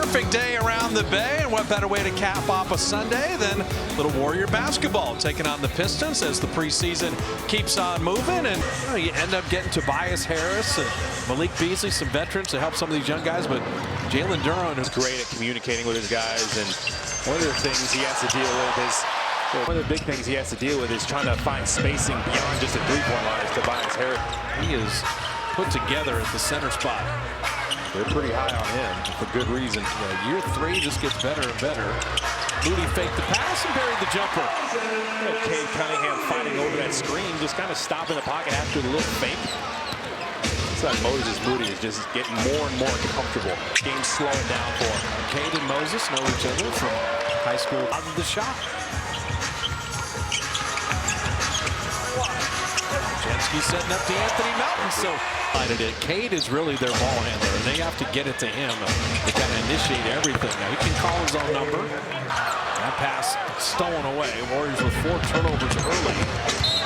perfect day around the Bay, and what better way to cap off a Sunday than little Warrior basketball taking on the Pistons as the preseason keeps on moving. And you end up getting Tobias Harris and Malik Beasley, some veterans to help some of these young guys, but Jalen Duran is great at communicating with his guys, and one of the things he has to deal with is one of the big things he has to deal with is trying to find spacing beyond just a three-point line. As Tobias Harris, he is put together at the center spot. They're pretty high on him for good reason. Year 3 just gets better and better. Moody faked the pass and buried the jumper. Cade Cunningham fighting over that screen, just kind of stopping the pocket after the little fake. It's like Moses Moody is just getting more and more comfortable. Game's slowing down for him. Cade and Moses know each other from high school. Out of the shot. Jensky setting up to Anthony Melton. So Cade is really their ball handler, and they have to get it to him to kind of initiate everything. Now he can call his own number. That pass stolen away. Warriors with 4 turnovers early.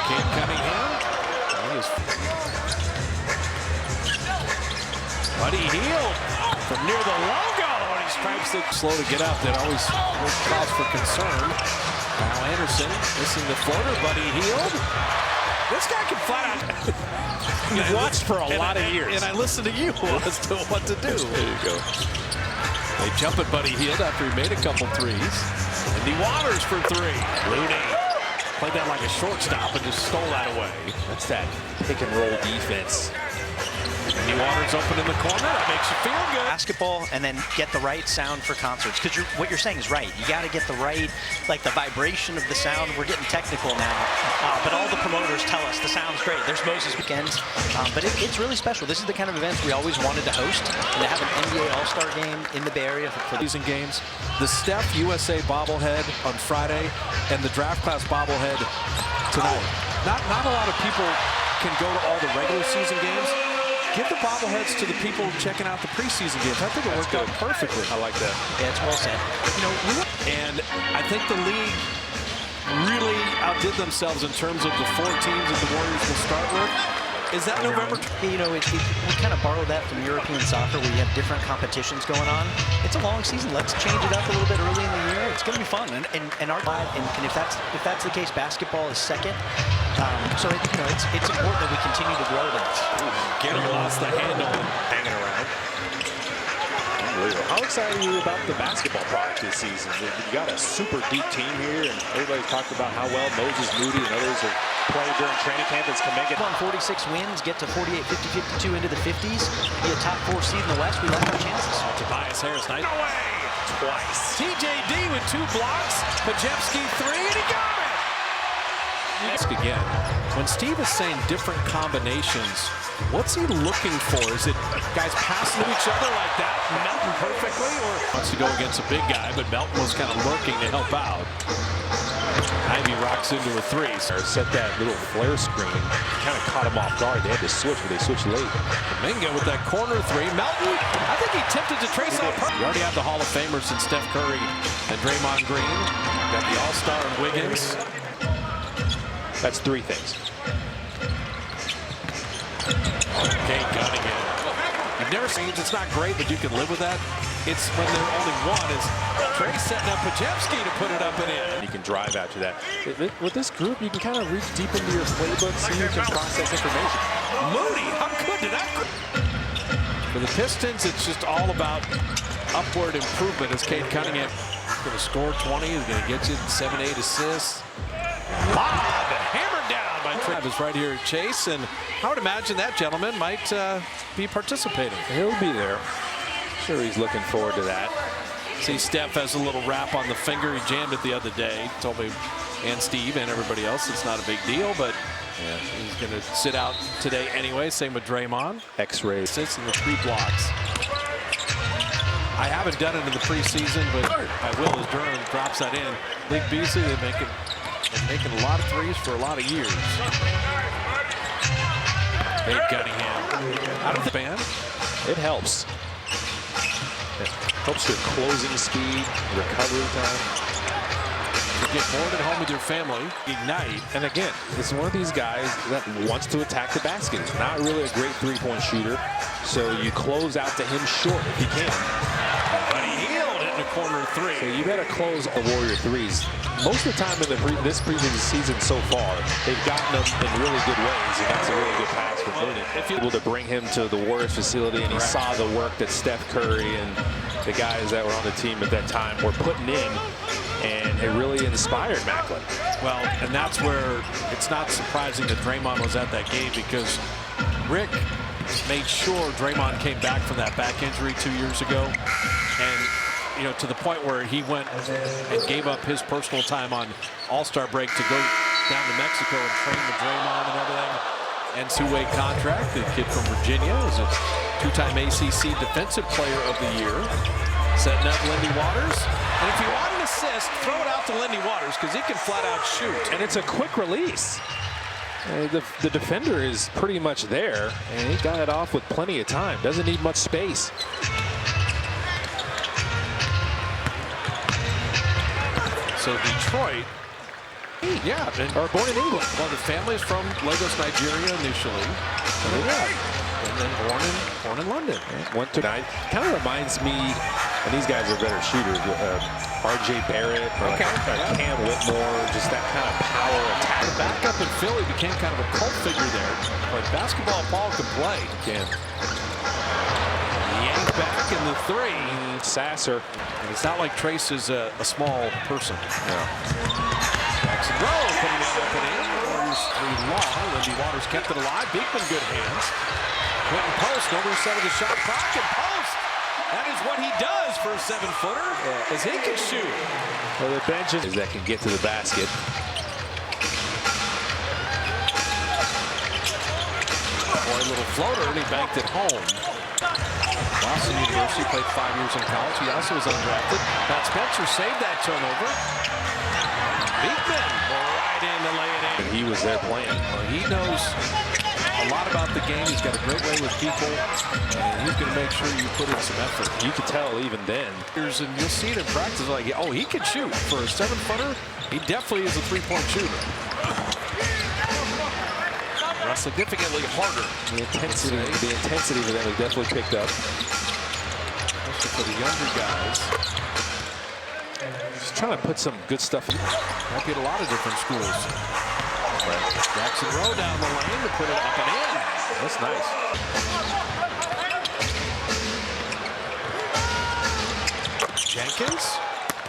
Cade Cunningham. Buddy Hield from near the logo, and he stripes it. Slow to get up. That always cause for concern. Kyle Anderson missing the floater. Buddy Hield. This guy can flat out. You've watched for a lot of years. And I listened to you as to what to do. There you go. They jump at Buddy Hield after he made a couple threes. Andy Waters for 3. Looney played that like a shortstop and just stole that away. That's that pick and roll defense. Andy Waters open in the corner. That makes you feel good. Basketball, and then get the right sound for concerts. Because what you're saying is right. You got to get the right, like the vibration of the sound. We're getting technical now. But all the promoters tell us the sound's great. There's Moses weekends. But it's really special. This is the kind of events we always wanted to host. And to have an NBA All-Star game in the Bay Area for season games. The Steph USA bobblehead on Friday and the draft class bobblehead tonight. Not a lot of people can go to all the regular season games. Give the bobbleheads to the people checking out the preseason games. I think it worked out perfectly. I like that. Yeah, it's well said. And I think the league really outdid themselves in terms of the 4 teams that the Warriors will start with. Is that November? We kind of borrowed that from European soccer where you have different competitions going on. It's a long season. Let's change it up a little bit early in the year. It's going to be fun. And if that's the case, basketball is second. So it's important that we continue to grow that. Getting lost the handle, hanging around. Unbelievable. How excited are you about the basketball product this season? You got a super deep team here, and everybody's talked about how well Moses Moody and others have played during training camp. It's can make it on 46 wins, get to 48, 50, 52 into the 50s. Be a top 4 seed in the West. We like our chances. Tobias Harris, night away twice. TJD with 2 blocks. Pajemski 3, and he got it. Again, when Steve is saying different combinations, what's he looking for? Is it guys passing to each other like that, Melton perfectly, or wants to go against a big guy, but Melton was kind of lurking to help out. Ivy rocks into a 3. Set that little flare screen, kind of caught him off guard. They had to switch, but they switched late. Domingo with that corner 3. Melton, I think he attempted to trace out. You already have the Hall of Famers in Steph Curry and Draymond Green. Got the All-Star and Wiggins. That's 3 things. Cade Cunningham. You've never seen it's not great, but you can live with that. It's when they're only one is Trey setting up Pajemski to put it up and in. You can drive after that. With this group, you can kind of reach deep into your playbook so you can process information. Moody, how good did that? For the Pistons, it's just all about upward improvement as Cade Cunningham is going to score 20. He's going to get you 7, 8 assists. Lob hammered down by Travis right here at Chase, and I would imagine that gentleman might be participating. He'll be there. Sure, he's looking forward to that. See, Steph has a little wrap on the finger. He jammed it the other day. He told me, and Steve and everybody else, it's not a big deal, but yeah, he's going to sit out today anyway. Same with Draymond. X-ray. Sits in the 3 blocks. I haven't done it in the preseason, but I will as Durham drops that in. Malik Beasley, they're making a lot of 3s for a lot of years. Cade Cunningham. Out of the band. It helps. It helps your closing speed, recovery time. You get bored at home with your family, ignite. And again, it's one of these guys that wants to attack the basket. He's not really a great 3-point shooter, so you close out to him short if you can. But he corner three. So you better close the Warrior threes. Most of the time in this preseason season so far, they've gotten them in really good ways, and that's a really good pass for Moody. If you're able to bring him to the Warriors facility, and he saw the work that Steph Curry and the guys that were on the team at that time were putting in, and it really inspired Macklin. Well, and that's where it's not surprising that Draymond was at that game, because Rick made sure Draymond came back from that back injury 2 years ago, and to the point where he went and gave up his personal time on All-Star break to go down to Mexico and train with Draymond and everything. And two-way contract. The kid from Virginia is a two-time ACC Defensive Player of the Year, setting up Lindy Waters. And if you want an assist, throw it out to Lindy Waters, because he can flat out shoot. And it's a quick release. The defender is pretty much there, and he got it off with plenty of time. Doesn't need much space. So Detroit, are born in England. Well, the family's from Lagos, Nigeria initially. And then born in London. Went to night. Kind of reminds me, and these guys are better shooters. R.J. Barrett or Cam Whitmore, just that kind of power attack. The backup in Philly became kind of a cult figure there. But basketball, Paul can play. Can. Yanked back in the three. Sasser. And it's not like Trace is a small person. No. Jackson Rowe putting it up and in. Warriors three long. Lindy Waters kept it alive. Beekman good hands. Quentin Post over the the shot clock, and Post. That is what he does for a 7-footer, as he can shoot. Well, the benches that can get to the basket. Boy, a little floater, and he banked it home. Boston University, played 5 years in college. He also was undrafted. Pat Spencer saved that turnover. Beekman right in to lay it in. And he was there playing. Well, he knows a lot about the game. He's got a great way with people, and he's going to make sure you put in some effort. You could tell even then. And you'll see it in practice, like, oh, he can shoot. For a 7-footer, he definitely is a three-point shooter. Significantly harder. The intensity for them has definitely picked up. Especially for the younger guys. Just trying to put some good stuff in. Might be at a lot of different schools. Jackson Rowe down the lane to put it up and in. That's nice. Jenkins,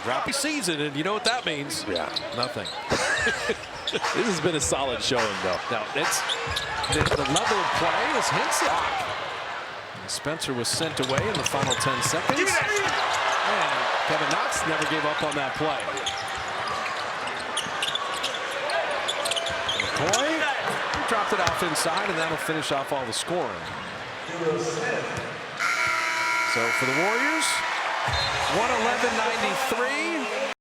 crappy season, and you know what that means? Yeah. Nothing. This has been a solid showing, though. Now, it's the level of play is Henson. Spencer was sent away in the final 10 seconds. And Kevin Knox never gave up on that play. McCoy dropped it off inside, and that'll finish off all the scoring. So for the Warriors, 111-93.